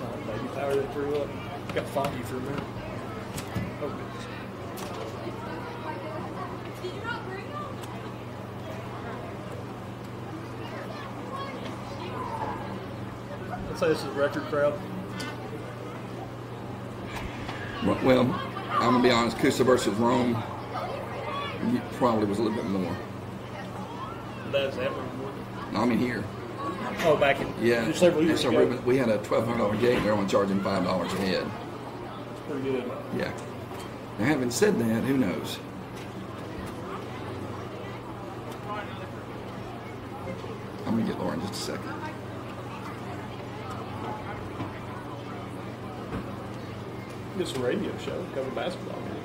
not baby powder that threw up. Got foggy for a minute. Oh, goodness. I'd say this is a record crowd. Well, I'm gonna be honest. Coosa versus Rome probably was a little bit more. That's that one. I mean here. Oh, back in several years ago. We had a $1,200 gate. They're only charging $5 a head. That's pretty good. Yeah. Now, having said that, who knows? I'm gonna get Laura in just a second. It's a radio show, cover basketball games.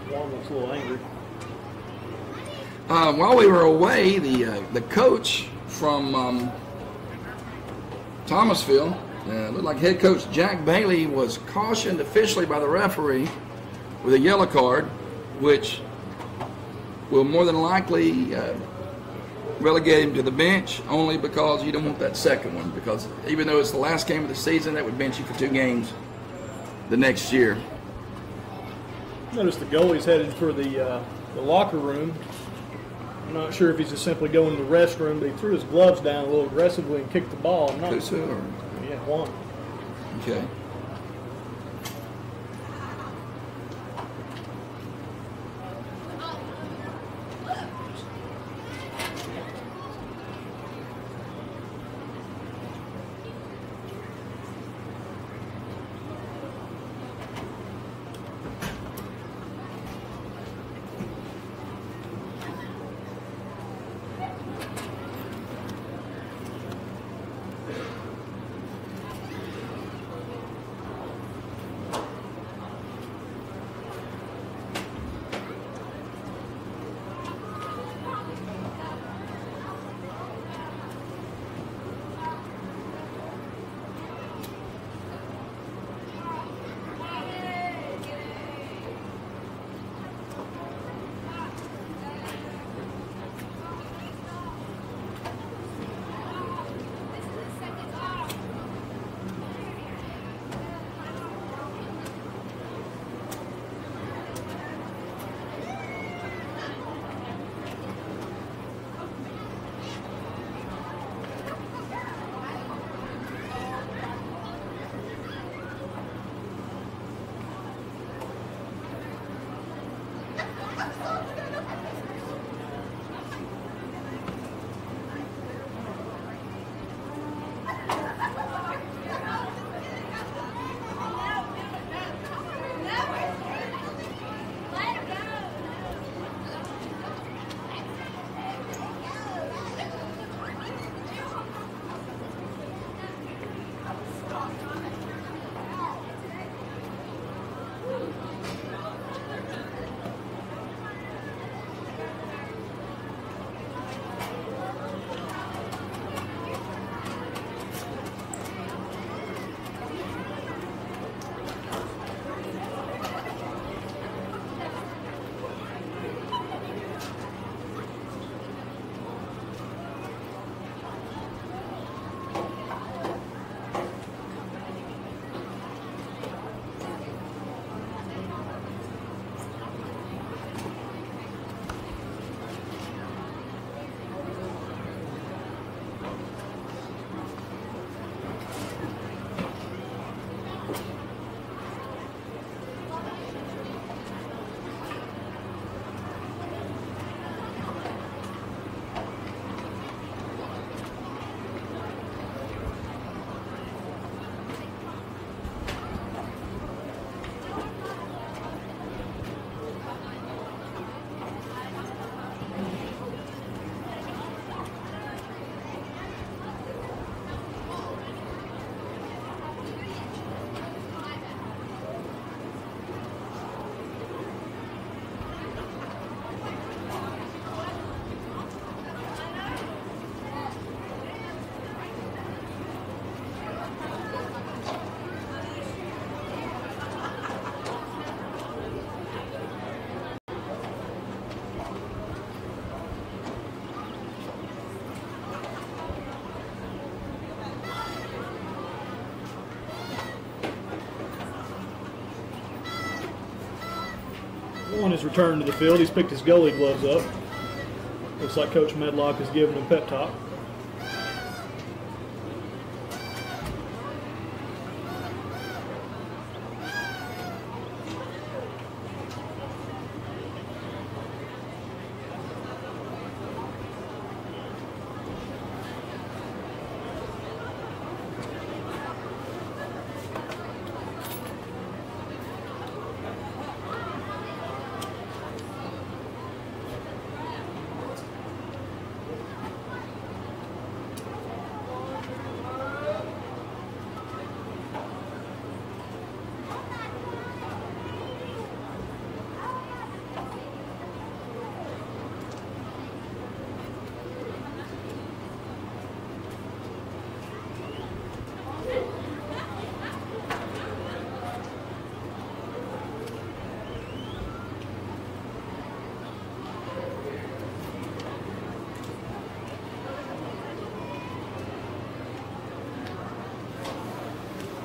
Warren looks a little angry. While we were away, the coach from Thomasville, looked like head coach Jack Bailey, was cautioned officially by the referee with a yellow card, which will more than likely relegate him to the bench, only because you don't want that second one, because even though it's the last game of the season, that would bench you for 2 games the next year. Notice the goalie's headed for the locker room. I'm not sure if he's just simply going to the restroom, but he threw his gloves down a little aggressively and kicked the ball. Coosa, or? Yeah, Juan. Okay. his return to the field. He's picked his goalie gloves up. Looks like Coach Medlock is giving him a pep talk.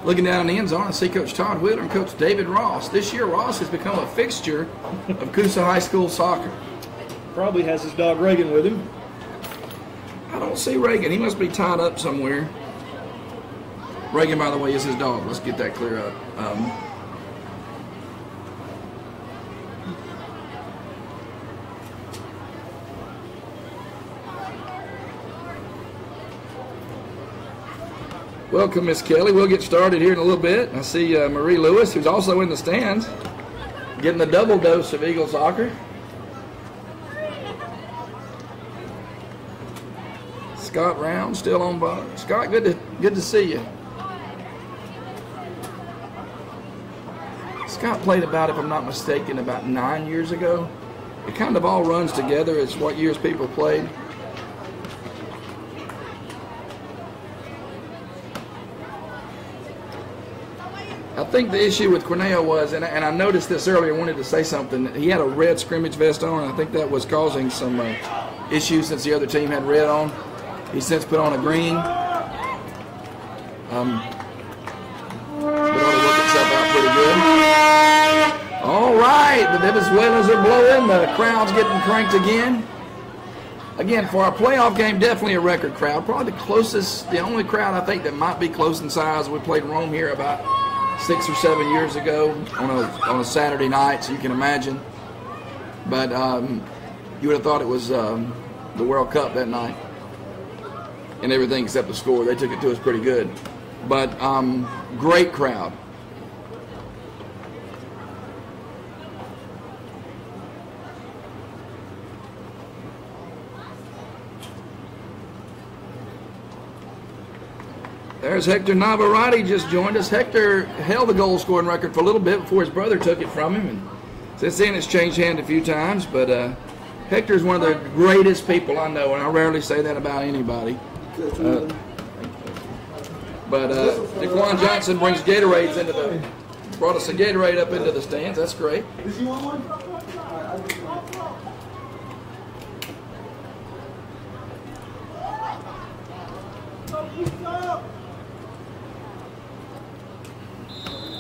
Looking down in the end zone, I see Coach Todd Wheeler and Coach David Ross. This year, Ross has become a fixture of Coosa High School soccer. Probably has his dog Reagan with him. I don't see Reagan. He must be tied up somewhere. Reagan, by the way, is his dog. Let's get that clear up. Welcome, Miss Kelly. We'll get started here in a little bit. I see Marie Lewis, who's also in the stands, getting a double dose of Eagle soccer. Scott Round still on by. Scott, good to see you. Scott played about, if I'm not mistaken, about 9 years ago. It kind of all runs together as what years people played. I think the issue with Cornell was, and I noticed this earlier, I wanted to say something, he had a red scrimmage vest on, and I think that was causing some issues since the other team had red on. He's since put on a green. But ought to work itself out pretty good. All right, the Venezuelans are blowing, the crowd's getting cranked again. Again, for our playoff game, definitely a record crowd. Probably the closest, the only crowd I think that might be close in size. We played Rome here about 6 or 7 years ago on a Saturday night, so you can imagine. But you would have thought it was the World Cup that night and everything except the score. They took it to us pretty good. But great crowd. There's Hector Navarrete just joined us. Hector held the goal scoring record for a little bit before his brother took it from him, and since then it's changed hands a few times. But Hector is one of the greatest people I know, and I rarely say that about anybody. But Daquan Johnson brought us a Gatorade up into the stands. That's great. Does he want one?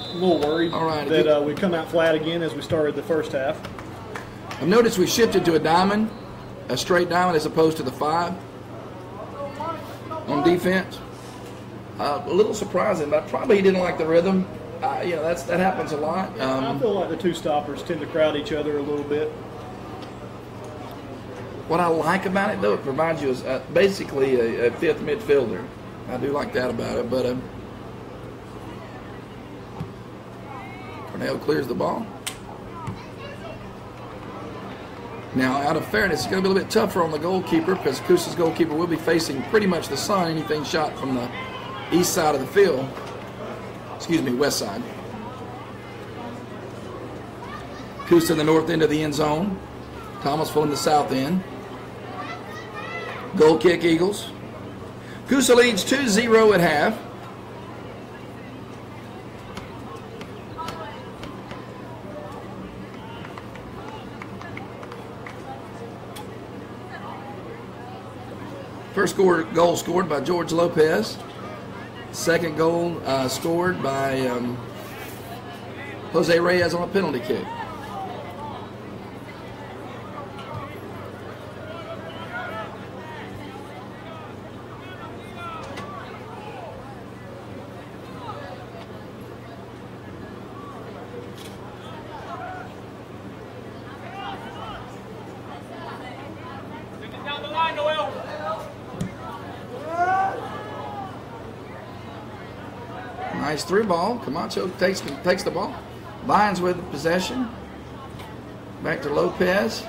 A little worried that we come out flat again as we started the first half. I've noticed we shifted to a straight diamond as opposed to the 5 on defense. A little surprising, but probably he didn't like the rhythm. That happens a lot. I feel like the two stoppers tend to crowd each other a little bit. What I like about it, though, it provides you basically a fifth midfielder. I do like that about it, but Cornell clears the ball. Now, out of fairness, it's going to be a little bit tougher on the goalkeeper because Coosa's goalkeeper will be facing pretty much the sun, anything shot from the east side of the field. West side. Coosa in the north end of the end zone. Thomasville in the south end. Goal kick, Eagles. Coosa leads 2-0 at half. First goal scored by George Lopez. Second goal scored by Jose Reyes on a penalty kick. Nice through ball. Camacho takes the ball. Binds with the possession. Back to Lopez.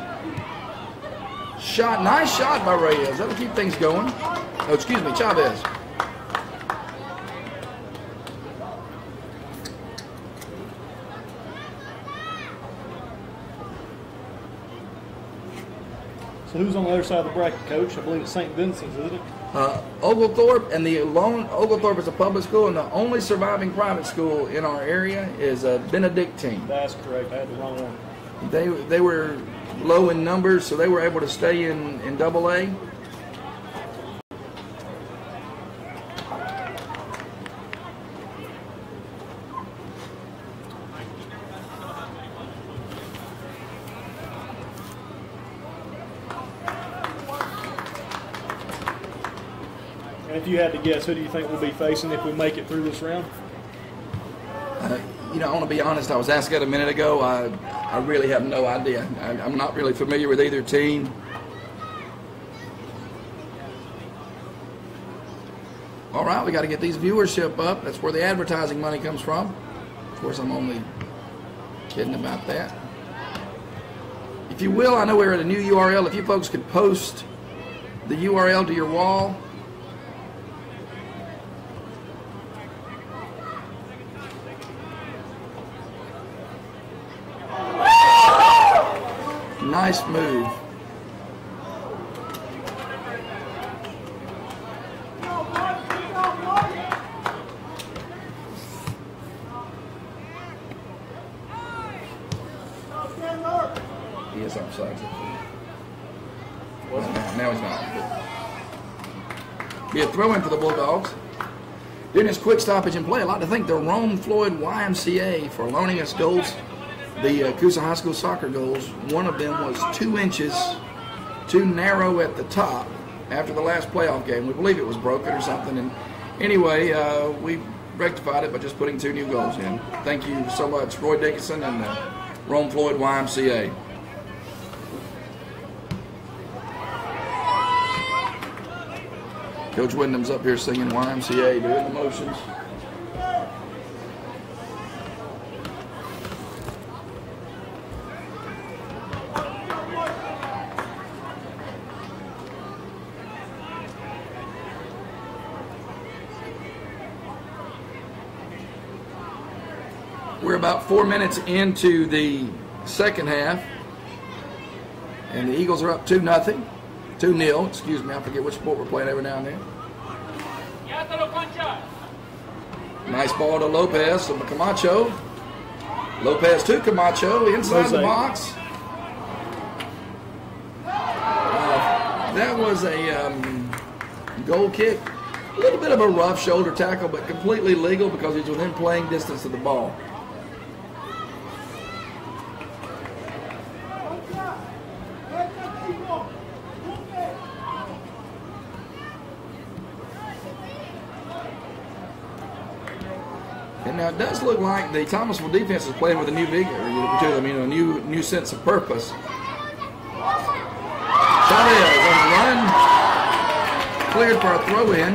Shot. Nice shot by Reyes. That'll keep things going. Oh, excuse me, Chavez. So who's on the other side of the bracket, Coach? I believe it's St. Vincent's, isn't it? Oglethorpe, and Oglethorpe is a public school, and the only surviving private school in our area is Benedictine. That's correct. I had the wrong one. They were low in numbers, so they were able to stay in Double A. And if you had to guess, who do you think we'll be facing if we make it through this round? I want to be honest. I was asked that a minute ago. I really have no idea. I'm not really familiar with either team. All right, we got to get these viewership up. That's where the advertising money comes from. Of course, I'm only kidding about that. If you will, I know we're at a new URL. If you folks could post the URL to your wall. Nice move. He is offside. Now he's not. Be a throw in for the Bulldogs. During this quick stoppage in play, I'd like to thank the Rome Floyd YMCA for loaning us goals. The Coosa High School soccer goals, one of them was 2 inches too narrow at the top after the last playoff game. We believe it was broken or something. And anyway, we rectified it by just putting 2 new goals in. Thank you so much, Roy Dickinson and the Rome Floyd YMCA. Coach Wyndham's up here singing YMCA, doing the motions. We're about 4 minutes into the second half, and the Eagles are up 2-0. 2-0, excuse me, I forget which sport we're playing every now and then. Nice ball to Lopez, to Camacho. Lopez to Camacho, inside the box. That was a goal kick. A little bit of a rough shoulder tackle, but completely legal because he's within playing distance of the ball. And now it does look like the Thomasville defense is playing with a new vigor to them, a new sense of purpose. Chavez on the run, cleared for a throw-in.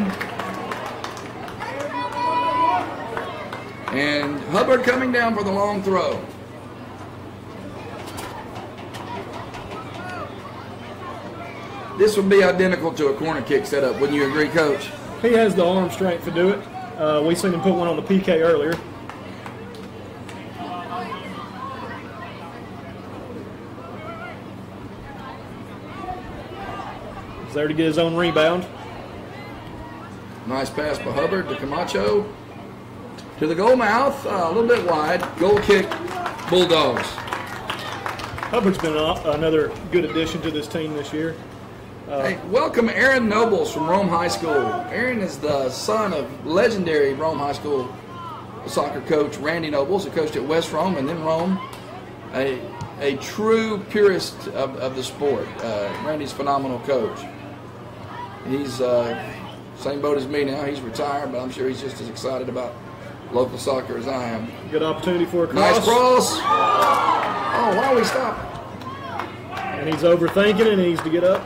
And Hubbard coming down for the long throw. This would be identical to a corner kick setup, wouldn't you agree, Coach? He has the arm strength to do it. We seen him put one on the PK earlier. He's there to get his own rebound. Nice pass by Hubbard to Camacho. To the goal mouth, a little bit wide. Goal kick, Bulldogs. Hubbard's been another good addition to this team this year. Hey, welcome Aaron Nobles from Rome High School. Aaron is the son of legendary Rome High School soccer coach Randy Nobles, who coached at West Rome and then Rome. A true purist of the sport. Randy's a phenomenal coach. He's same boat as me now. He's retired, but I'm sure he's just as excited about local soccer as I am. Good opportunity for a cross. Nice cross. Oh, why we stop? And he's overthinking it and he needs to get up.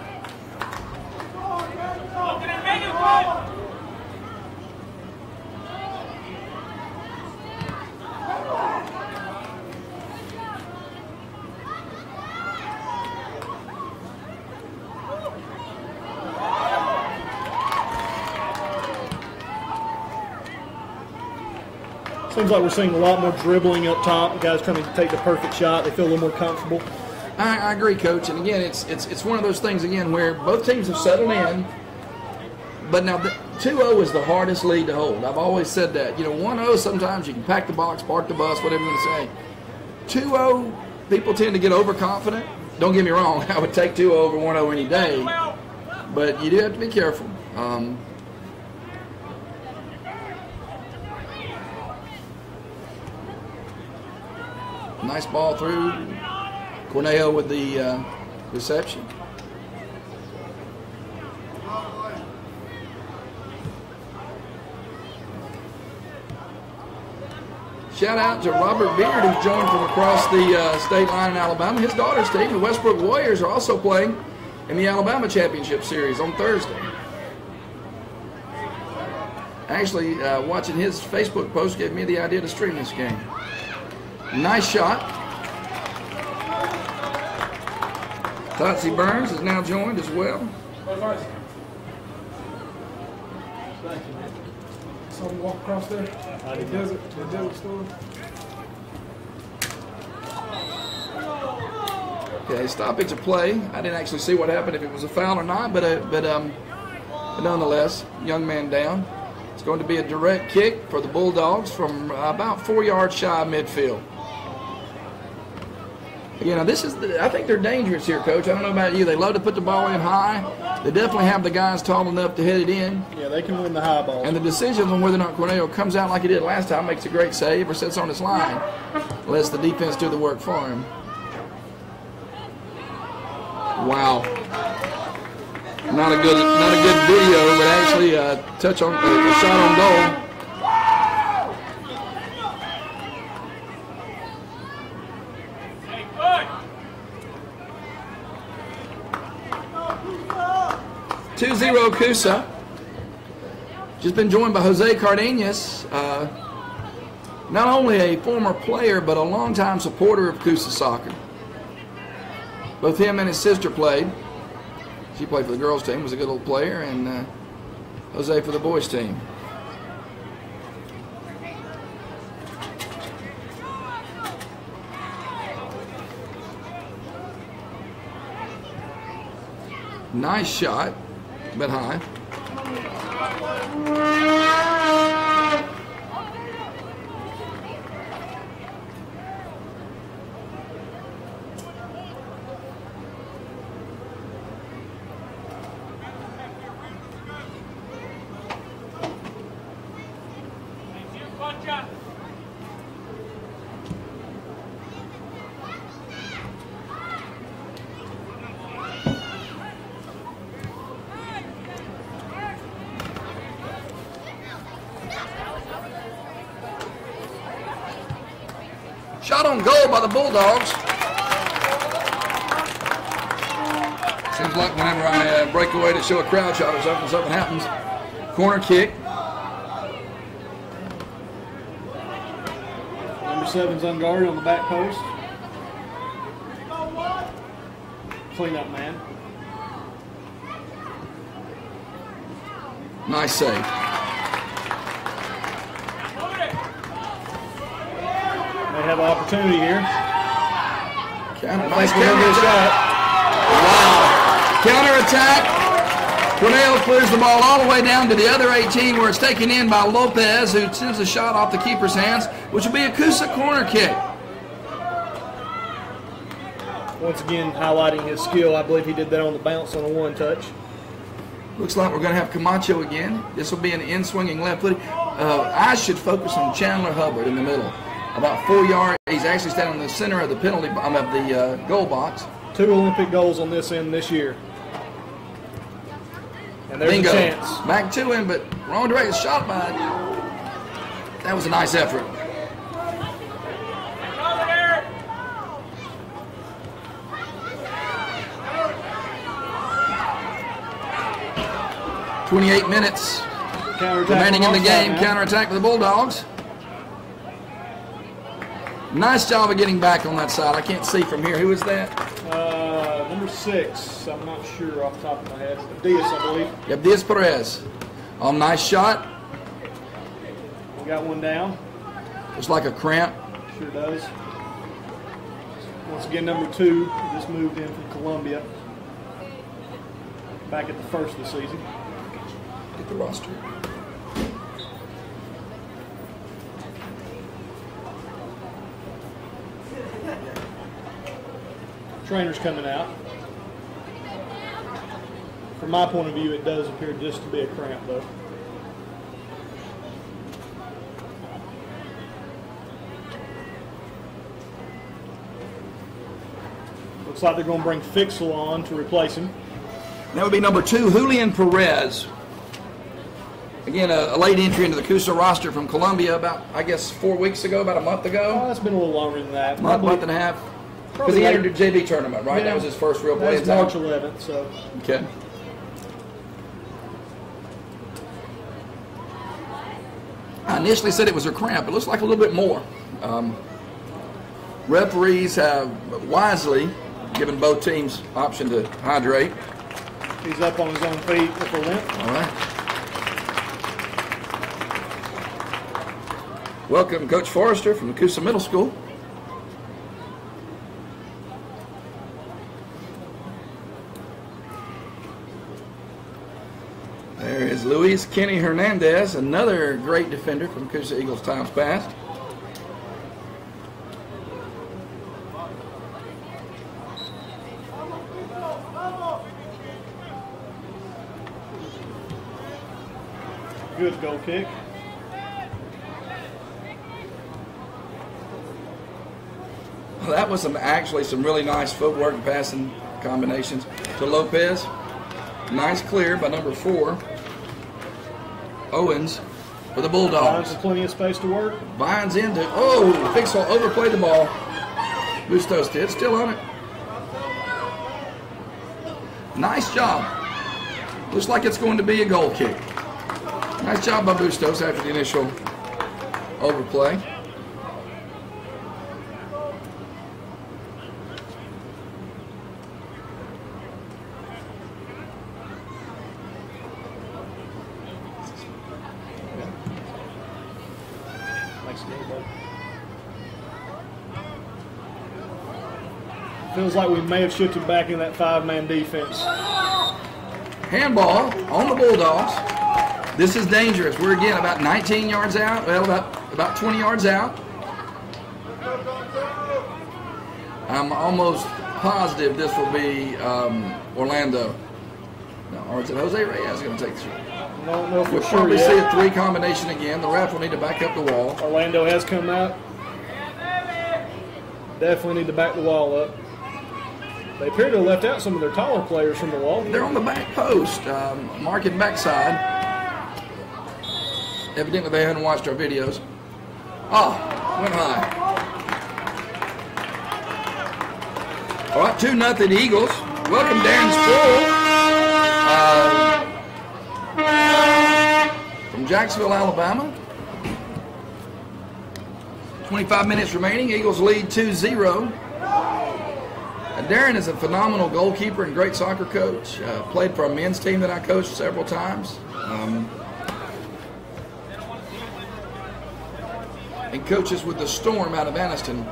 Seems like we're seeing a lot more dribbling up top. The guys trying to take the perfect shot. They feel a little more comfortable. I agree, Coach. And again, it's one of those things again where both teams have settled in. But now 2-0 is the hardest lead to hold. I've always said that. 1-0 sometimes you can pack the box, park the bus, whatever you want to say. 2-0, people tend to get overconfident. Don't get me wrong. I would take 2-0 over 1-0 any day. But you do have to be careful. Nice ball through. Corneo with the reception. Shout out to Robert Beard, who's joined from across the state line in Alabama. His daughter's team, the Westbrook Warriors, are also playing in the Alabama Championship Series on Thursday. Actually, watching his Facebook post gave me the idea to stream this game. Nice shot. Totsy Burns is now joined as well. Someone walk across there? The desert store. Okay, stoppage of play. I didn't actually see what happened, if it was a foul or not, but nonetheless, young man down. It's going to be a direct kick for the Bulldogs from about 4 yards shy of midfield. I think they're dangerous here, Coach. I don't know about you. They love to put the ball in high. They definitely have the guys tall enough to head it in. Yeah, they can win the high ball. And the decision on whether or not Corneo comes out like he did last time, makes a great save, or sits on his line, lets the defense do the work for him. Wow. Not a good video, but actually a shot on goal. Coosa. Just been joined by Jose Cardenas, not only a former player but a longtime supporter of Coosa soccer. Both him and his sister played. She played for the girls' team, was a good little player, and Jose for the boys' team. Nice shot, but high. Shot on goal by the Bulldogs. Seems like whenever I break away to show a crowd shot or something happens. Corner kick. Number 7's unguarded on the back post. Clean up, man. Nice save. They have an opportunity here. Nice counter shot. Wow. Counter attack. Cornell clears the ball all the way down to the other 18 where it's taken in by Lopez, who sends a shot off the keeper's hands, which will be a Coosa corner kick. Once again, highlighting his skill. I believe he did that on the bounce on a one touch. Looks like we're going to have Camacho again. This will be an in-swinging left foot. I should focus on Chandler Hubbard in the middle. About 4 yards. He's actually standing in the center of the penalty of the goal box. 2 Olympic goals on this end this year. And there's Bingo. a chance. Back to him, but wrong direction. Shot by. That was a nice effort. .28 minutes remaining in the game. Counterattack for the Bulldogs. Nice job of getting back on that side. I can't see from here. Who is that? Number 6. I'm not sure off the top of my head. Diaz, I believe. Yep, Diaz Perez. Nice shot. We got one down. It's like a cramp. Sure does. Once again, number 2, just moved in from Columbia. Back at the first of the season. Get the roster. Trainer's coming out. From my point of view, it does appear just to be a cramp, though. Looks like they're going to bring Fixel on to replace him. That would be number 2, Julian Perez. Again, a late entry into the Coosa roster from Columbia about, I guess, 4 weeks ago, about a month ago. Oh, it's been a little longer than that. Month and a half. Because he entered the JV tournament, right? Yeah, that was his first real play. That's March 11th, so. Okay. I initially said it was a cramp. It looks like a little bit more. Referees have wisely given both teams option to hydrate. He's up on his own feet with a limp. All right. Welcome, Coach Forrester from the Coosa Middle School. There is Luis Kenny Hernandez, another great defender from Coosa Eagles times past. Good goal kick. Well, that was actually some really nice footwork and passing combinations to Lopez. Nice clear by number 4, Owens, for the Bulldogs. Finds plenty of space to work. Vines into, Fixel overplayed the ball. Bustos did, still on it. Nice job. Looks like it's going to be a goal kick. Nice job by Bustos after the initial overplay. Feels like we may have shifted back in that 5-man defense. Handball on the Bulldogs. This is dangerous. We're again about 19 yards out. Well, about 20 yards out. I'm almost positive this will be Orlando. No, or is it Jose Reyes going to take this? I don't know for We'll sure probably yet. see a 3 combination again. The ref will need to back up the wall. Orlando has come out. Definitely need to back the wall up. They appear to have left out some of their taller players from the wall. They're on the back post, marking backside. Evidently they hadn't watched our videos. Went high. All right, 2-0 Eagles. Welcome Darren Sproul from Jacksonville, Alabama. 25 minutes remaining. Eagles lead 2-0. Darren is a phenomenal goalkeeper and great soccer coach. Played for a men's team that I coached several times. And coaches with the Storm out of Anniston,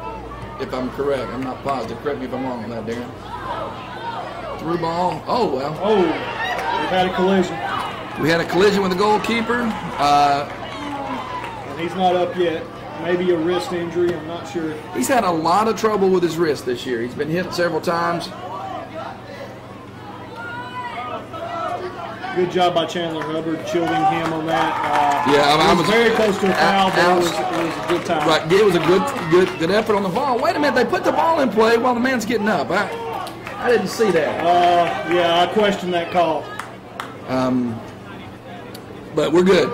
if I'm correct. I'm not positive. Correct me if I'm wrong on that, Darren. Through ball. Oh, well. Oh, we've had a collision. We had a collision with the goalkeeper. And he's not up yet. Maybe a wrist injury, I'm not sure. He's had a lot of trouble with his wrist this year. He's been hit several times. Good job by Chandler Hubbard shielding him on that. I was very close to a foul, but it was a good time. Right, it was a good effort on the ball. Wait a minute, they put the ball in play while the man's getting up. I didn't see that. Yeah, I questioned that call. But we're good.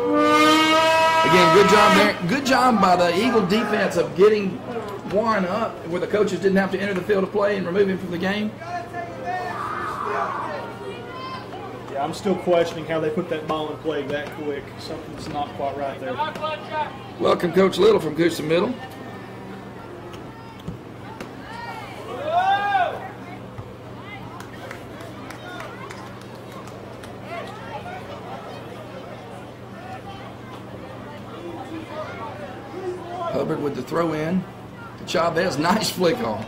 Again, good job there. Good job by the Eagle defense of getting Warren up where the coaches didn't have to enter the field of play and remove him from the game. Yeah, I'm still questioning how they put that ball in play that quick. Something's not quite right there. Welcome, Coach Little from Coosa Middle. Hubbard with the throw in to Chavez. Nice flick on.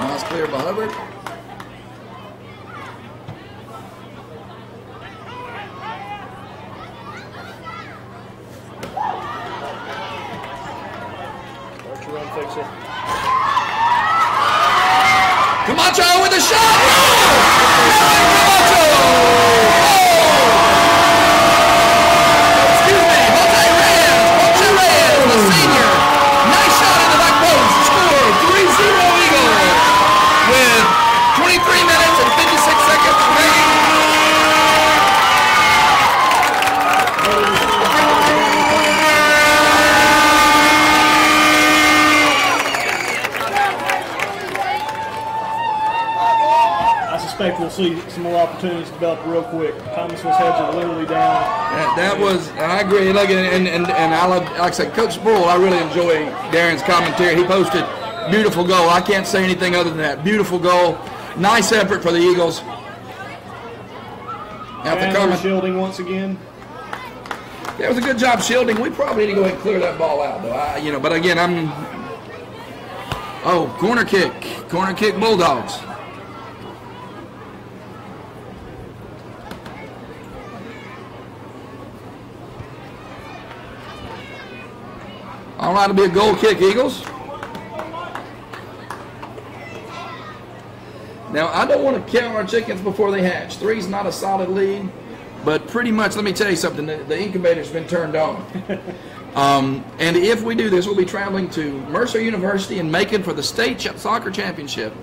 Nice clear by Hubbard. Camacho with a shot! Camacho! Excuse me, Monte Reyes, the senior. Nice shot in the back post. Score 3-0 Eagles with 23 minutes and 56 seconds remaining. I suspect we'll see some more opportunities develop real quick. Thomasville's heads are literally down. That was, I agree. Look, and I love, like I said, Coach Bull, I really enjoy Darren's commentary. He posted beautiful goal. I can't say anything other than that. Beautiful goal. Nice effort for the Eagles. And shielding once again. Yeah, it was a good job shielding. We probably need to go ahead and clear that ball out, though. But again, corner kick, Bulldogs. All right, it'll be a goal kick, Eagles. Now, I don't want to count our chickens before they hatch. 3's not a solid lead, but pretty much, let me tell you something, the incubator's been turned on. And if we do this, we'll be traveling to Mercer University in Macon for the state soccer championship.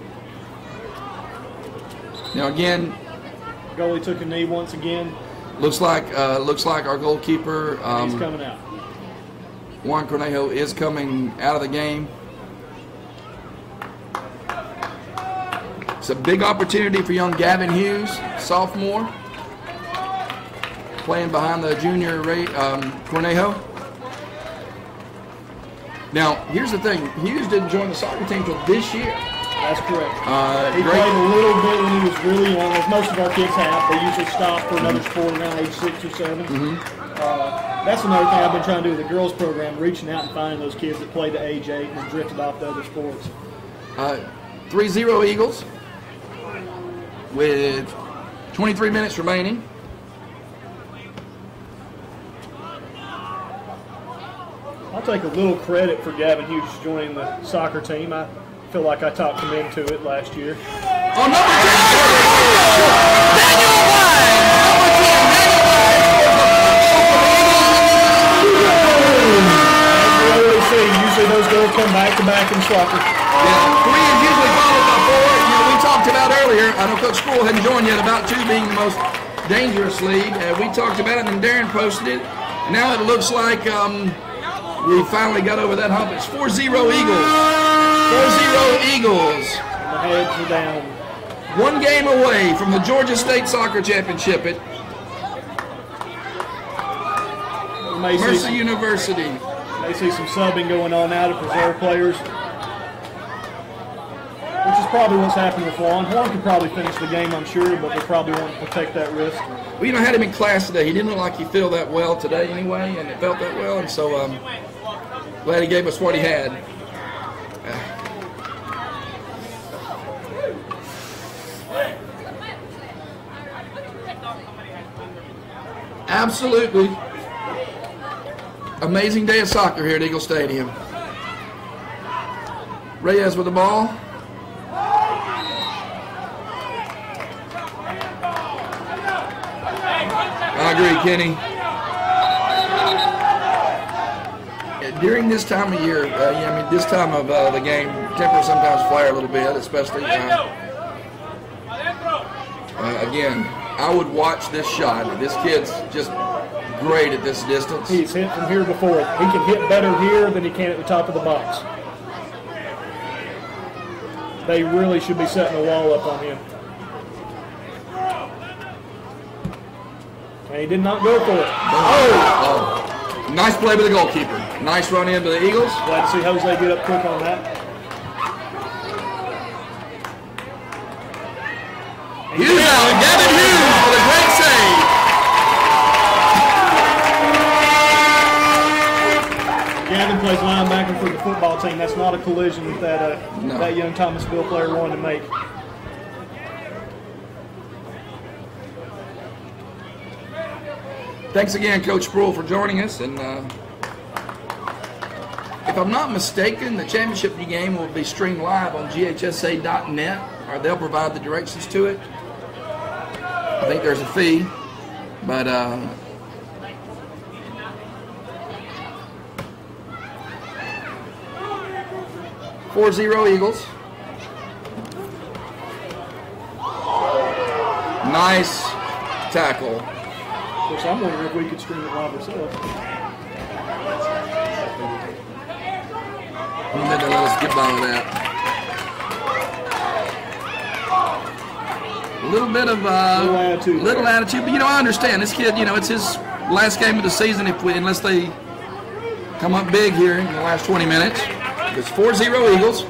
Now, again, goalie took a knee once again. Looks like our goalkeeper. He's coming out. Juan Cornejo is coming out of the game. It's a big opportunity for young Gavin Hughes, sophomore, playing behind the junior Cornejo. Now, here's the thing. Hughes didn't join the soccer team until this year. That's correct. He played a little bit when he was really young, as most of our kids have. They usually stop for another sport around age 6 or 7. That's another thing I've been trying to do with the girls program, reaching out and finding those kids that played to age 8 and drifted off to other sports. 3-0 Eagles with 23 minutes remaining. I'll take a little credit for Gavin Hughes joining the soccer team. I feel like I talked him into it last year. Oh, number 10, Daniel Wine! Number 10, Daniel Wine! Usually those goals come back to back in soccer. Yeah, 3 is usually followed by 4. We talked about earlier, I know Coach Sproul hadn't joined yet, about 2 being the most dangerous league. We talked about it and Darren posted it. Now it looks like we finally got over that hump. It's 4-0 Eagles. 4-0 Eagles. The heads are down. 1 game away from the Georgia State Soccer Championship at Mercer University. May see some subbing going on now to preserve players, which is probably what's happening with Juan. Juan could probably finish the game, I'm sure, but they probably want to protect that risk. Well, I had him in class today. He didn't look like he felt that well today anyway, and it felt that well, and so glad he gave us what he had. Absolutely amazing day of soccer here at Eagle Stadium. Reyes with the ball. I agree, Kenny. During this time of year, this time of the game, tempers sometimes flare a little bit, especially. Again, I would watch this shot. This kid's just great at this distance. He's hit from here before. He can hit better here than he can at the top of the box. They really should be setting a wall up on him. And he did not go for it. Oh! Nice play by the goalkeeper. Nice run in by the Eagles. Glad to see Jose get up quick on that. Hughes out. Gavin Hughes with a great save. Gavin plays linebacker for the football team. That's not a collision that that young Thomasville player wanted to make. Thanks again, Coach Sproul, for joining us. And if I'm not mistaken, the championship game will be streamed live on ghsa.net, or they'll provide the directions to it. I think there's a fee, but 4-0 Eagles. Nice tackle. Of course, I'm wondering if we could stream it live ourselves. I'm going to let us get by with that. A little bit of little attitude, but I understand this kid. It's his last game of the season. Unless they come up big here in the last 20 minutes, it's 4-0 Eagles.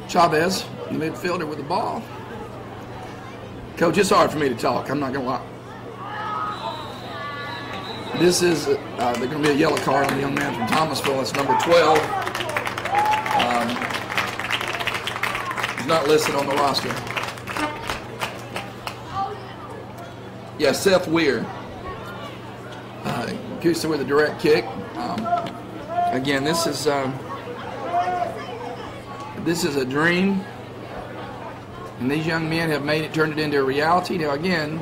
Chavez, the midfielder, with the ball. Coach, it's hard for me to talk. I'm not going to lie. This is there's going to be a yellow card on the young man from Thomasville. That's number 12. He's not listed on the roster. Yeah, Seth Weir. Coosa with a direct kick. Again, this is a dream, and these young men have turned it into a reality. Now, again,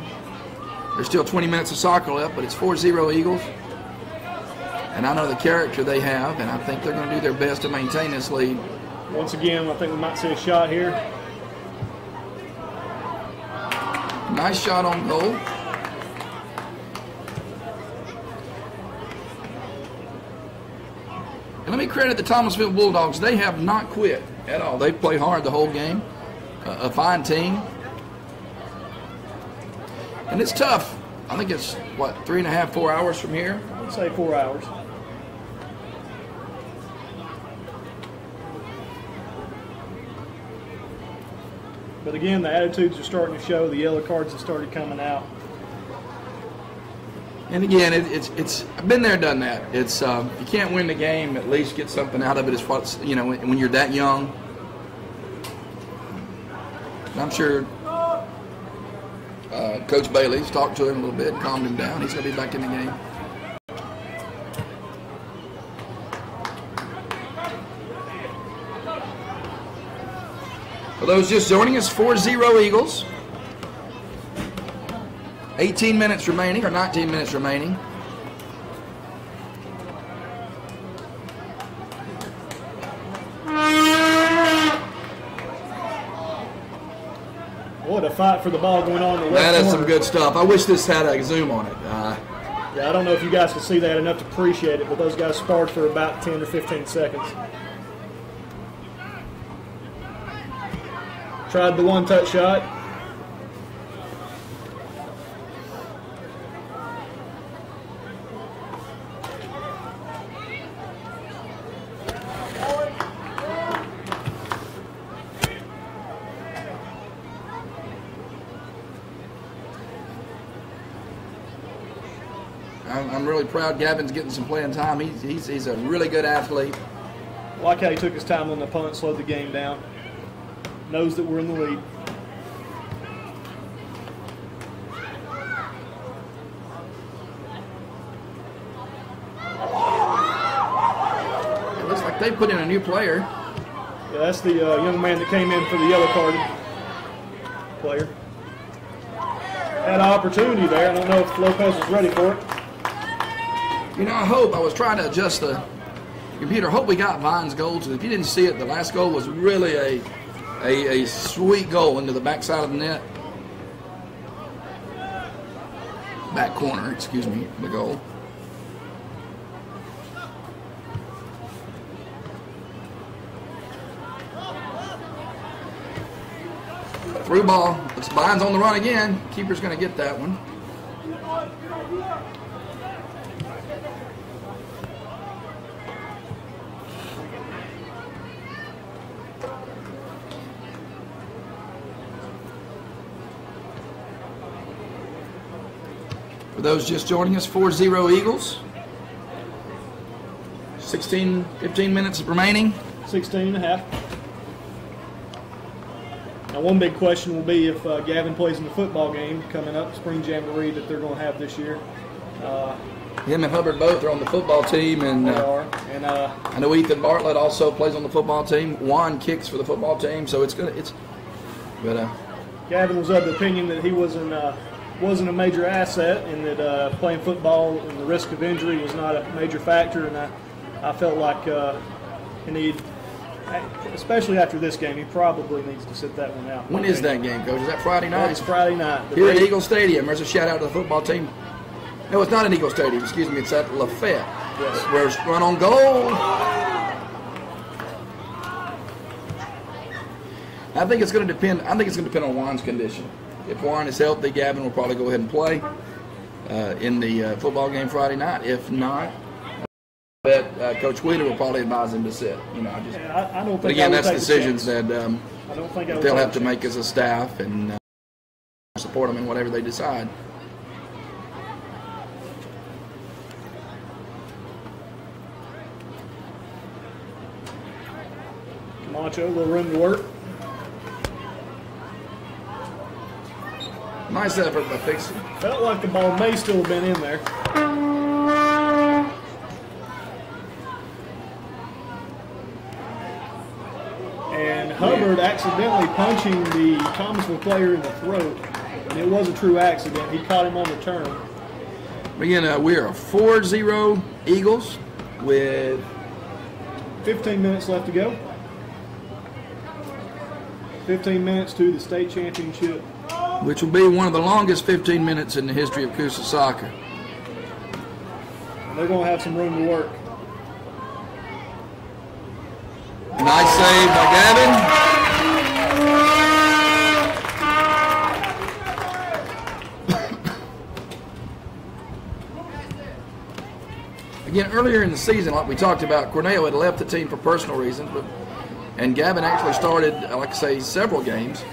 there's still 20 minutes of soccer left, but it's 4-0 Eagles, and I know the character they have, and I think they're going to do their best to maintain this lead. Once again, I think we might see a shot here. Nice shot on goal. And let me credit the Thomasville Bulldogs. They have not quit at all. They play hard the whole game. A fine team. And it's tough. I think it's, 3.5, 4 hours from here? I would say 4 hours. But again, the attitudes are starting to show. The yellow cards have started coming out. And again, it's I've been there, done that. It's you can't win the game, at least get something out of it. As far as, when you're that young. And I'm sure Coach Bailey's talked to him a little bit, calmed him down. He's going to be back in the game. For those just joining us, 4-0 Eagles. 18 minutes remaining, or 19 minutes remaining. What a fight for the ball going on in the left That is corner. some good stuff. I wish this had a zoom on it. Yeah, I don't know if you guys can see that enough to appreciate it, but those guys sparred for about 10 or 15 seconds. Tried the one-touch shot. I'm really proud Gavin's getting some playing time. He's a really good athlete. I like how he took his time on the punt, slowed the game down. Knows that we're in the lead. It looks like they put in a new player. Yeah, that's the young man that came in for the yellow card player. Had an opportunity there. I don't know if Lopez was ready for it. I was trying to adjust the computer. I hope we got Vine's goals. If you didn't see it, the last goal was really a sweet goal into the backside of the net. Back corner, excuse me, the goal. Through ball. Looks Bynes on the run again. Keeper's going to get that one. For those just joining us, 4-0 Eagles. 15 minutes remaining. 16 and a half. Now, one big question will be if Gavin plays in the football game coming up, spring jamboree that they're going to have this year. Him and Hubbard both are on the football team, and they are. And I know Ethan Bartlett also plays on the football team. Juan kicks for the football team, so it's good. Gavin was of the opinion that he wasn't a major asset, and that playing football and the risk of injury was not a major factor. And I felt like he need, especially after this game, he probably needs to sit that one out. When is that game, Coach? Is that Friday night? It's Friday night. Here at Eagle Stadium. There's a shout-out to the football team. No, it's not at Eagle Stadium. Excuse me. It's at Lafayette. Yes. Where it's run on goal. I think it's going to depend on Juan's condition. If Juan is healthy, Gavin will probably go ahead and play in the football game Friday night. If not, I bet Coach Wheeler will probably advise him to sit. I don't think. But again, that's decisions that they'll have to make as a staff and support them in whatever they decide. Camacho, a little room to work. Nice effort by Fixie. Felt like the ball may still have been in there. And Hubbard accidentally punching the Thomasville player in the throat. And it was a true accident. He caught him on the turn. Again, we are 4-0 Eagles with 15 minutes left to go. 15 minutes to the state championship. Which will be one of the longest 15 minutes in the history of Coosa soccer. And they're going to have some room to work. Nice save by Gavin. Again, earlier in the season, like we talked about, Cornell had left the team for personal reasons, and Gavin actually started, like I say, several games.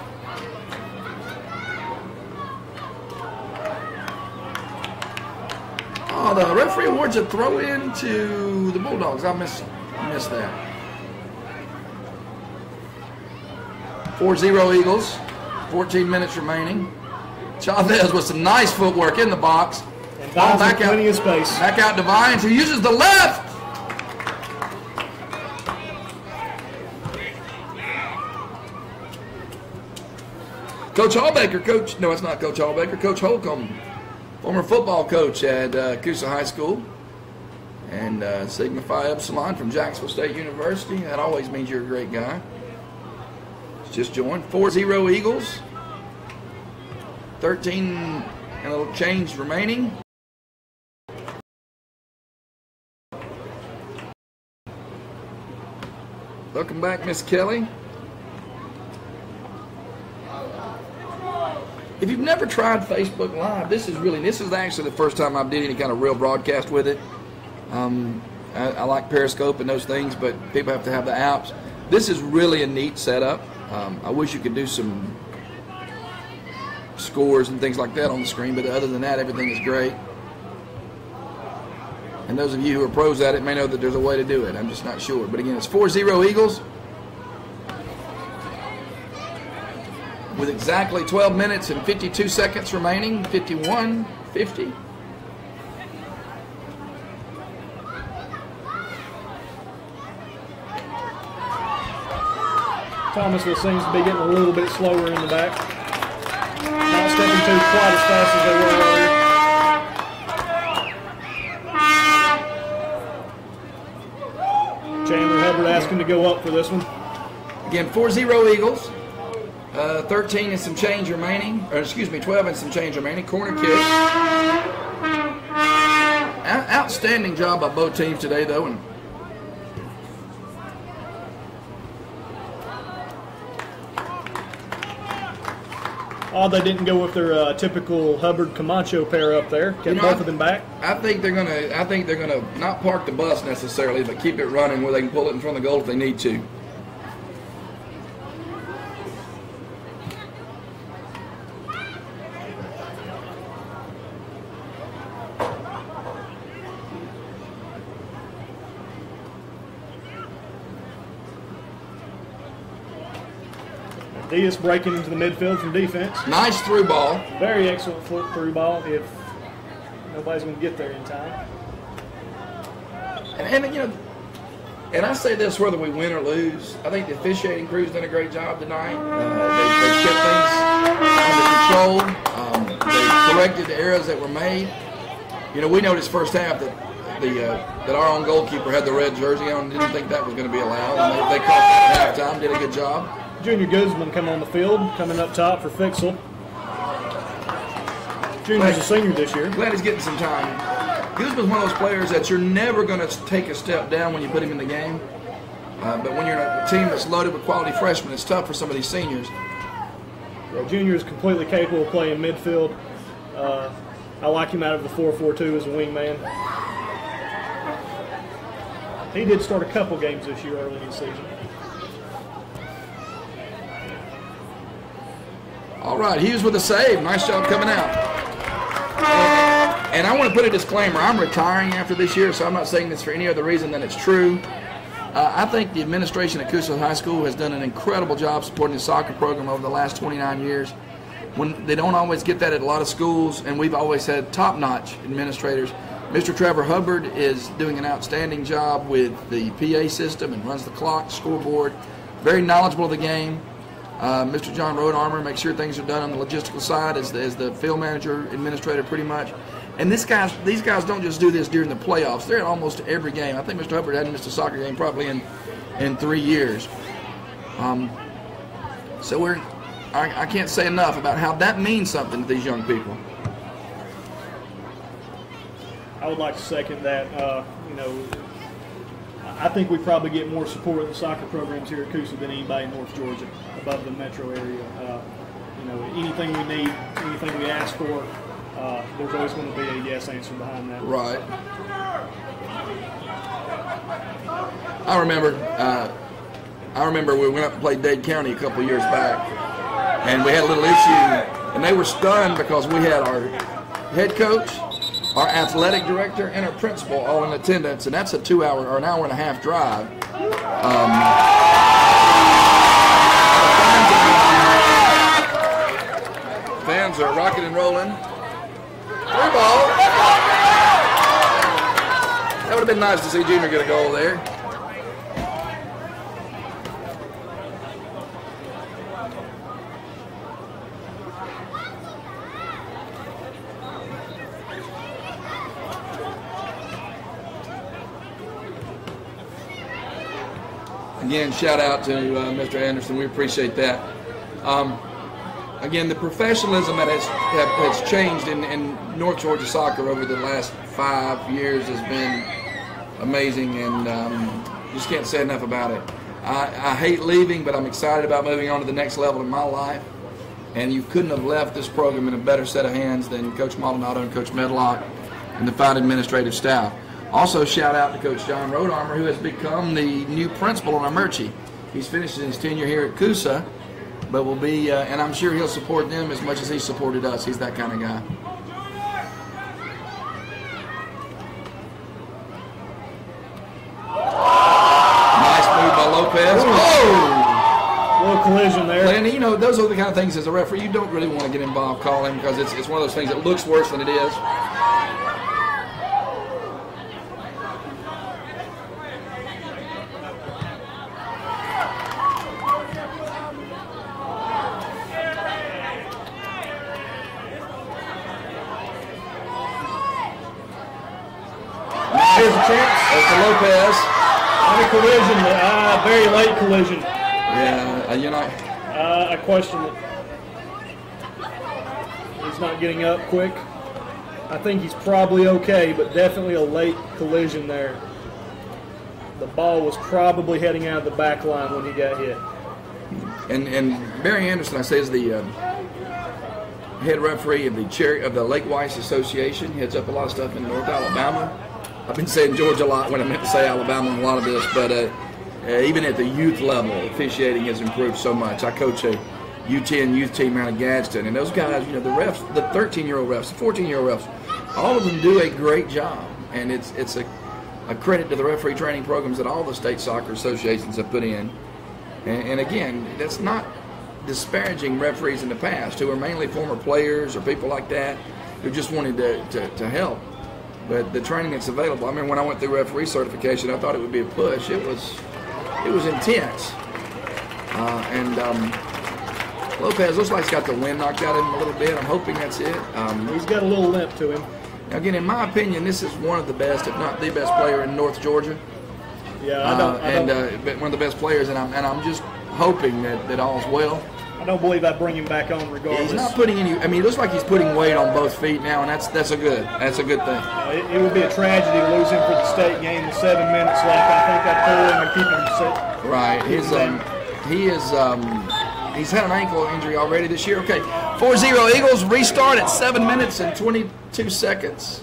Oh, the referee awards a throw-in to the Bulldogs. I missed that. 4-0 Eagles. 14 minutes remaining. Chavez with some nice footwork in the box. And back plenty of space. Back out to Vines, who uses the left. Coach Hallbaker, no, it's not Coach Hallbaker. Coach Holcomb, former football coach at Coosa High School and Sigma Phi Epsilon from Jacksonville State University. That always means you're a great guy. Just joined. 4-0 Eagles. 13 and a little change remaining. Welcome back, Miss Kelly. If you've never tried Facebook Live, this is actually the first time I did any kind of real broadcast with it. I like Periscope and those things, but people have to have the apps. This is really a neat setup. I wish you could do some scores and things like that on the screen, but other than that, everything is great. And those of you who are pros at it may know that there's a way to do it. I'm just not sure. But again, it's 4-0 Eagles. With exactly 12 minutes and 52 seconds remaining, 51-50. Thomasville seems to be getting a little bit slower in the back. Not stepping too quite as fast as they were earlier. Chandler Hubbard asking to go up for this one. Again, 4-0 Eagles. 13 and some change remaining, 12 and some change remaining. Corner kick. Outstanding job by both teams today, though. And Odd they didn't go with their typical Hubbard Camacho pair up there. Kept both of them back. I think they're gonna not park the bus necessarily, but keep it running where they can pull it in front of the goal if they need to. Diaz breaking into the midfield from defense. Nice through ball. Very excellent foot through ball if nobody's going to get there in time. And I say this whether we win or lose. I think the officiating crew's done a great job tonight. They kept things under control. They corrected the errors that were made. We noticed first half that our own goalkeeper had the red jersey on and didn't think that was going to be allowed. And they caught that at halftime, did a good job. Junior Guzman coming on the field, coming up top for Fixel. Junior's a senior this year. Glad he's getting some time. Guzman's one of those players that you're never going to take a step down when you put him in the game. But when you're in a team that's loaded with quality freshmen, it's tough for some of these seniors. Yeah, Junior is completely capable of playing midfield. I like him out of the 4-4-2 as a wingman. He did start a couple games this year early in the season. All right, Hughes with a save. Nice job coming out. And I want to put a disclaimer. I'm retiring after this year, so I'm not saying this for any other reason than it's true. I think the administration at Coosa High School has done an incredible job supporting the soccer program over the last 29 years. When they don't always get that at a lot of schools, and we've always had top-notch administrators. Mr. Trevor Hubbard is doing an outstanding job with the PA system and runs the clock, scoreboard. Very knowledgeable of the game. Mr. John Rodarmer makes sure things are done on the logistical side as the field manager, administrator pretty much. And these guys don't just do this during the playoffs. They're at almost every game. I think Mr. Hubbard hadn't missed a soccer game probably in 3 years. So I can't say enough about how that means something to these young people. I would like to second that. I think we probably get more support in the soccer programs here at Coosa than anybody in North Georgia, above the metro area. Anything we need, anything we ask for, there's always going to be a yes answer behind that. Right. I remember we went up and played Dade County a couple of years back, and we had a little issue, and they were stunned because we had our head coach, our athletic director, and our principal all in attendance, and that's a 2 hour or an hour and a half drive. Fans are rocking and rolling. Through ball. That would have been nice to see Junior get a goal there. Again, shout out to Mr. Anderson. We appreciate that. Again, the professionalism that has changed in North Georgia soccer over the last 5 years has been amazing, and just can't say enough about it. I hate leaving, but I'm excited about moving on to the next level in my life. And you couldn't have left this program in a better set of hands than Coach Maldonado and Coach Medlock and the fine administrative staff. Also, shout out to Coach John Rodarmer, who has become the new principal on Amerchi. He's finishing his tenure here at Coosa, but will be, and I'm sure he'll support them as much as he supported us. He's that kind of guy. Nice move by Lopez. Oh! Little collision there. And those are the kind of things as a referee you don't really want to get involved calling, because it's one of those things that looks worse than it is. Here's a chance. That's to Lopez. And a collision. Very late collision. Yeah, I question it. He's not getting up quick. I think he's probably okay, but definitely a late collision there. The ball was probably heading out of the back line when he got hit. And Barry Anderson, I say, is the head referee of the Lake Weiss Association. Heads up a lot of stuff in North Alabama. I've been saying Georgia a lot when I meant to say Alabama in a lot of this, but even at the youth level, officiating has improved so much. I coach a U10 youth team out of Gadsden, and those guys, the refs, the 13-year-old refs, the 14-year-old refs, all of them do a great job, and it's a credit to the referee training programs that all the state soccer associations have put in. And again, that's not disparaging referees in the past who are mainly former players or people like that who just wanted to help. But the training that's available, I mean, when I went through referee certification, I thought it would be a push. It was intense. Lopez looks like he's got the wind knocked out of him a little bit. I'm hoping that's it. He's got a little limp to him. Again, in my opinion, this is one of the best, if not the best player in North Georgia. Yeah, one of the best players, and I'm just hoping that all's well. I don't believe I'd bring him back on regardless. He's not putting any. I mean, it looks like he's putting weight on both feet now, and that's a good thing. It would be a tragedy to lose him for the state game with 7 minutes left. I think I'd pull him and keep him set. Right. He's had an ankle injury already this year. Okay, 4-0 Eagles restart at 7 minutes and 22 seconds.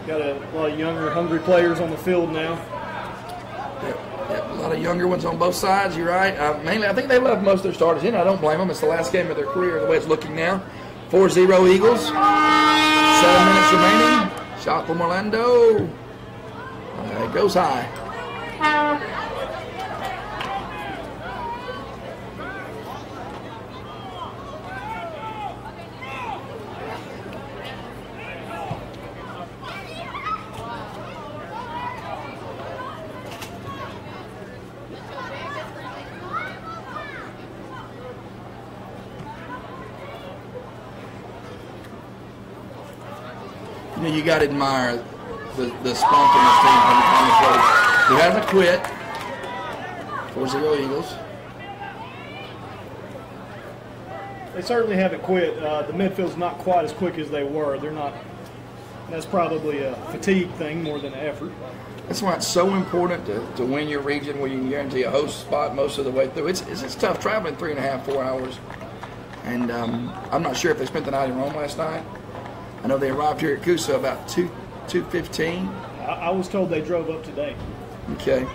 Got a lot of younger, hungry players on the field now. Yep, a lot of younger ones on both sides, you're right. Mainly, I think they left most of their starters in. I don't blame them. It's the last game of their career, the way it's looking now. 4-0 Eagles. 7 minutes remaining. Shot from Orlando. It goes high. You got to admire the spunk in this team from Thomasville, who hasn't quit. 4-0 Eagles. They certainly haven't quit. The midfield's not quite as quick as they were. They're not. That's probably a fatigue thing more than an effort. That's why it's so important to win your region where you can guarantee a host spot most of the way through. It's tough traveling 3.5, 4 hours. And I'm not sure if they spent the night in Rome last night. I know they arrived here at Coosa about 2:15. I was told they drove up today. Okay.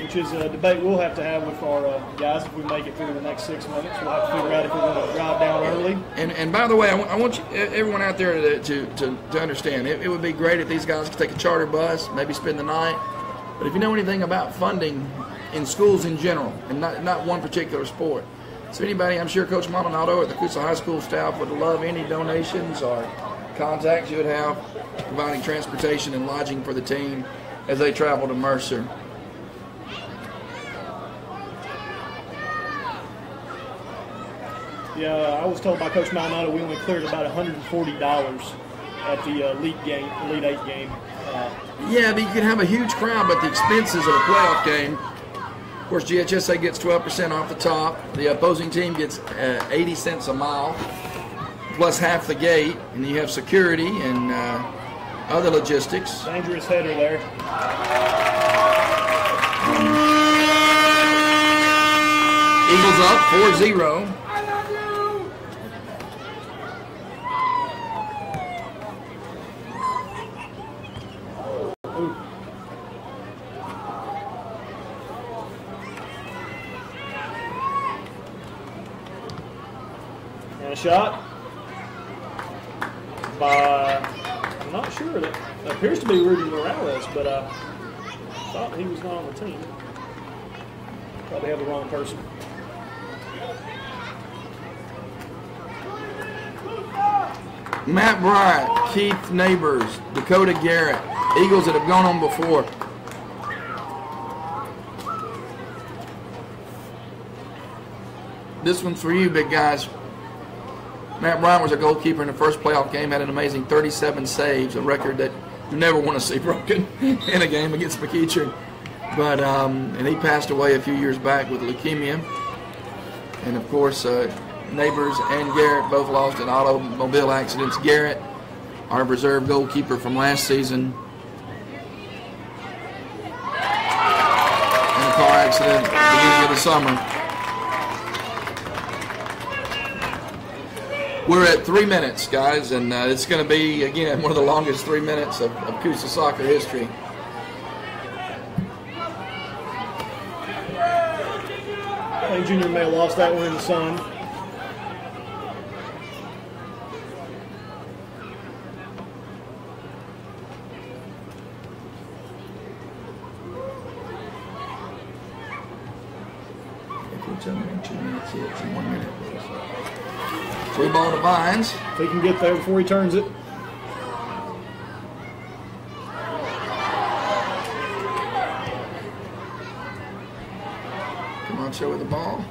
Which is a debate we'll have to have with our guys if we make it through the next 6 minutes. We'll have to figure out if we're going to drive down early. And by the way, I want you, everyone out there to understand, it would be great if these guys could take a charter bus, maybe spend the night. But if you know anything about funding in schools in general, and not one particular sport, so anybody, I'm sure Coach Maldonado or the Coosa High School staff would love any donations or contacts you would have providing transportation and lodging for the team as they travel to Mercer. Yeah, I was told by Coach Maldonado we only cleared about $140 at the Elite 8 game. Yeah, but you can have a huge crowd, but the expenses of a playoff game. Of course, GHSA gets 12% off the top. The opposing team gets 80 cents a mile, plus half the gate, and you have security and other logistics. Dangerous header there. Eagles up 4-0. And a shot by, I'm not sure, that appears to be Rudy Morales, but I thought he was not on the team. Probably have the wrong person. Matt Bryant, Keith Neighbors, Dakota Garrett, Eagles that have gone on before. This one's for you, big guys. Matt Bryant was a goalkeeper in the first playoff game, had an amazing 37 saves, a record that you never want to see broken in a game against McEachern. But and he passed away a few years back with leukemia. And of course, Neighbors and Garrett both lost in automobile accidents. Garrett, our reserve goalkeeper from last season, in a car accident at the beginning of the summer. We're at 3 minutes, guys, and it's going to be, again, one of the longest 3 minutes of Coosa soccer history. I think Junior may have lost that one in the sun. It's in 1 minute. Free ball to Vines. If he can get there before he turns it. Come on, show with the ball.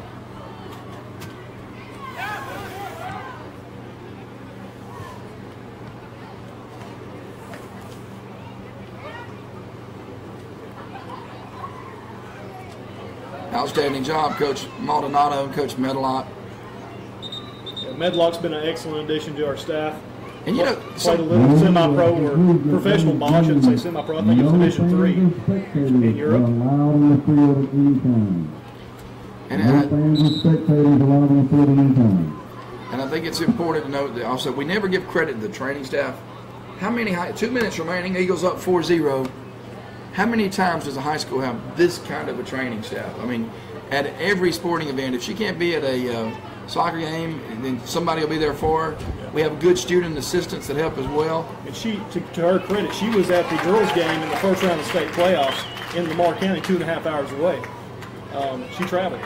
Outstanding job, Coach Maldonado and Coach Medlock. Yeah, Medlock's been an excellent addition to our staff. And you know, played a little semi-pro or professional ball. I shouldn't say semi-pro. I think it's Division 3 in Europe. And I think it's important to note that also we never give credit to the training staff. How many 2 minutes remaining, Eagles up 4-0. How many times does a high school have this kind of a training staff? I mean, at every sporting event, if she can't be at a soccer game, then somebody will be there for her. We have good student assistants that help as well. And she, to her credit, she was at the girls' game in the first round of state playoffs in Lamar County, 2.5 hours away. She traveled.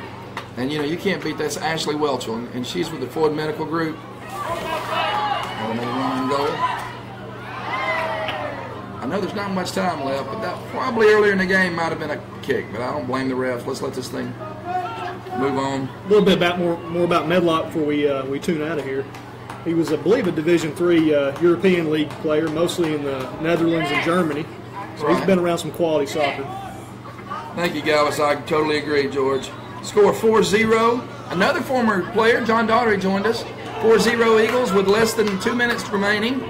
And you know, you can't beat that's Ashley Welchel, and she's with the Floyd Medical Group. I know there's not much time left, but that probably earlier in the game might have been a kick, but I don't blame the refs. Let's let this thing move on. A little bit about more about Medlock before we tune out of here. He was, I believe, a Division III European League player, mostly in the Netherlands and Germany. So He's been around some quality soccer. Thank you, Galvis. I totally agree, George. Score 4-0. Another former player, John Daugherty, joined us. 4-0 Eagles with less than 2 minutes remaining.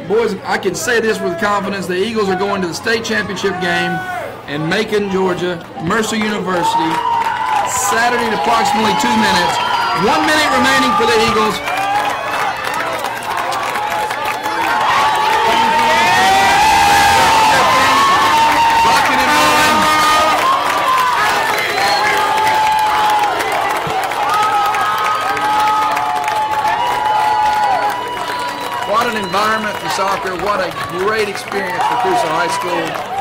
Boys, I can say this with confidence. The Eagles are going to the state championship game in Macon, Georgia, Mercer University, Saturday at approximately 2 minutes. 1 minute remaining for the Eagles. Rocking and rolling. What an environment for soccer. What a great experience for Coosa High School.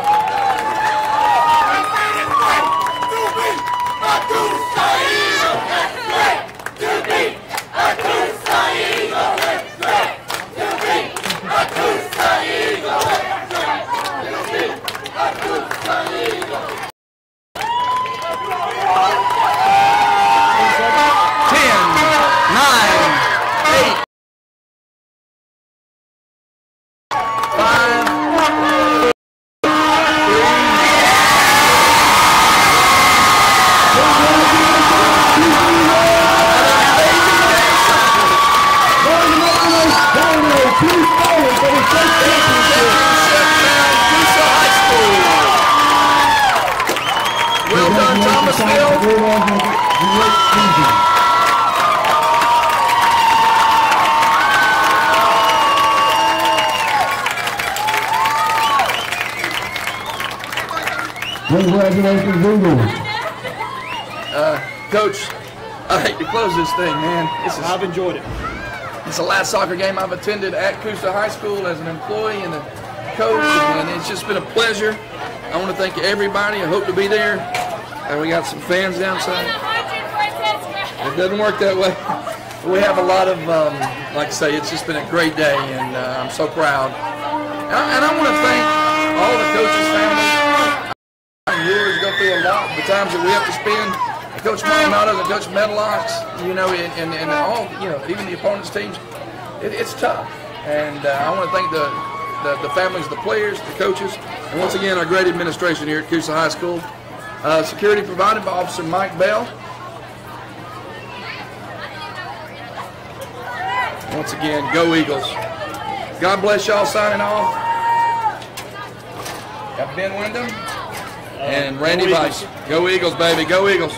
Well done, Thomasville. Congratulations, Eagles. Coach, I hate to close this thing, man. I've enjoyed it. It's the last soccer game I've attended at Coosa High School as an employee and a coach, and it's just been a pleasure. I want to thank everybody. I hope to be there. And we got some fans downside. It doesn't work that way. We have a lot of, like I say, it's just been a great day, and I'm so proud. And I want to thank all the coaches' families. Viewers go through a lot. The times that we have to spend. Coach Maldonado and Coach Medlocks, you know, and all, you know, even the opponent's teams. It's tough. And I want to thank the the families, the players, the coaches, and once again, our great administration here at Coosa High School. Security provided by Officer Mike Bell. Once again, go Eagles. God bless y'all, signing off. Got Ben Wyndham and Randy Weiss. Go Eagles, baby. Go Eagles.